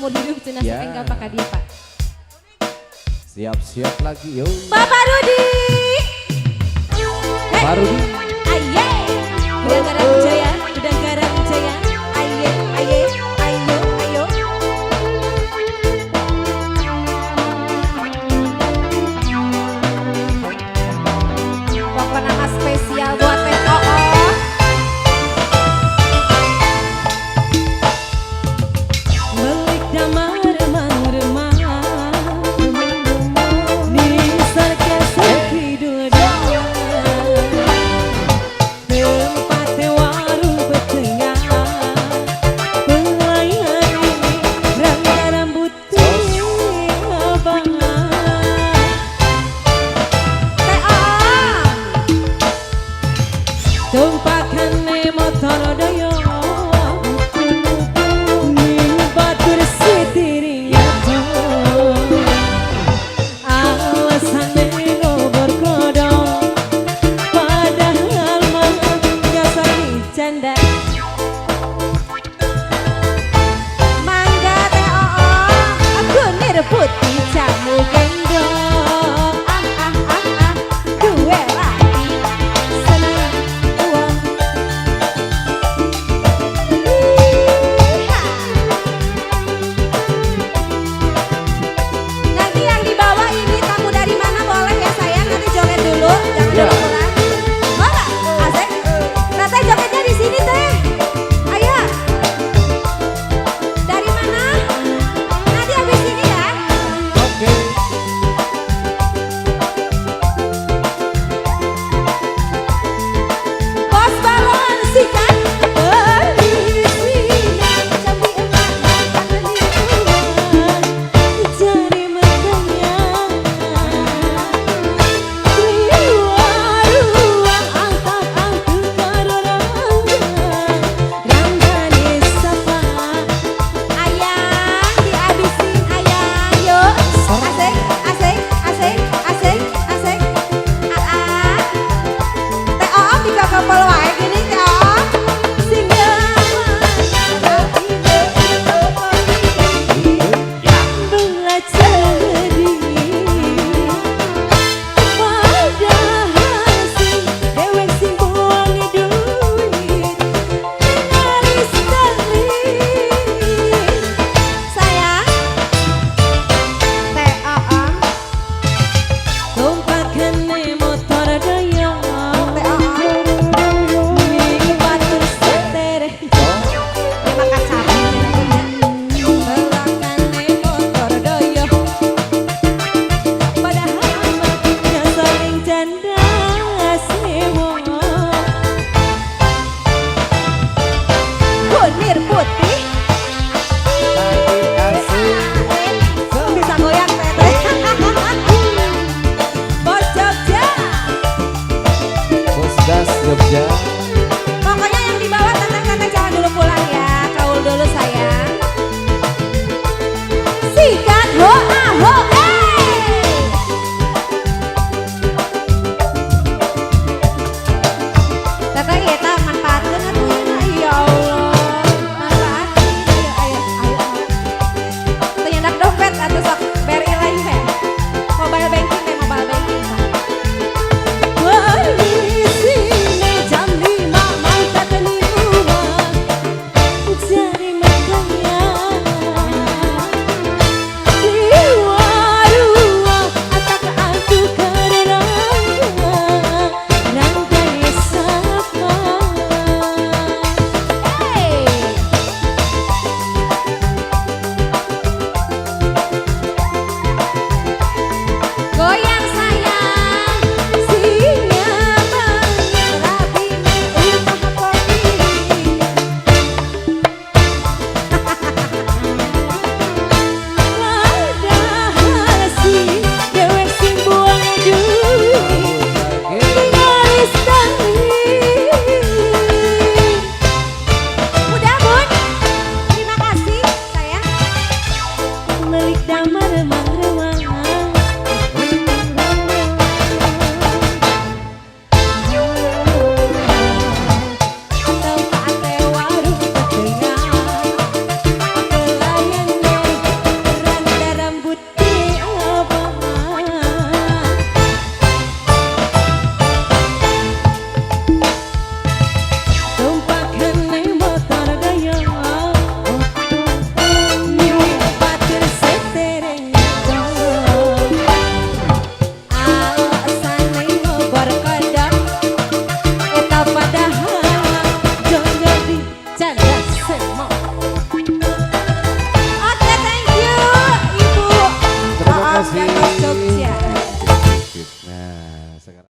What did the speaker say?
seumur hidup cenah Ya. sampai enggak pakai dia Pak. Siap-siap lagi yuk. Bapak Rudi. Baru Aye. Udah garam jaya, udah garam jaya. Aye, aye, ayo, ayo. Pokoknya nama spesial buat Teh Oo. Melik damar remang-remang di sarga sepi dunia. Tempat warung petengah pelayan ini rangga rambut abang. Tumpakan motor doyo ning batur sitiring alasan ngobor kodong padahal mah biasa dicanda. Mangga Teh Oo aku nirebut di jamu gendong. Duwe lagi senang uang. Nanti yang dibawa ini tamu dari mana boleh ya sayang, nanti joget dulu, jangan Ya. dulu pulang. Mau nggak? Asik. Nah teh jogetnya di sini teh. Ayo. Dari mana? Nanti habis ini ya. oke. Bos balon sikat berisi jambi emak tak penipuan jari makanya ruang angkat-angkat karorangan ranggani sapa ayang dihabisin ayang yuk asik asik asik asik asik Teh Oo bisa kapal wae gini Teh Oo singgah belajar padahal sing dewek sing buang duit nyaris kali sayang Teh Oo tumpakan motor doyong Teh Oo ning batur setere terima kasih belakan motor doyong padahal mah saling canda sewo kunir putih Lagi asik. bisa goyang Teh Bos Jogja. Bos gas Jogja. Pokoknya yang dibawa teteh-teteh jangan dulu pulang ya, kaul dulu sayang. Sikat hoa ho teteh kita manfaatkan atuh ya Allah. Manfaatin ayo ayo ayo. Teu nyandak dompet atuh sok beri lain teh. Mobile banking teh mobile banking. Berisine jam 5 mangkat niuan jari makanya di warung atak-atuk karerangan ranggani sapa hey. Goyang sayang singa banget rabine utah kopi padahal si dewek sing buang duit nyaris kali. Udah Bun, terima kasih sayang. Melik damar remang-remang atau pakai warung petengah pelayan Semok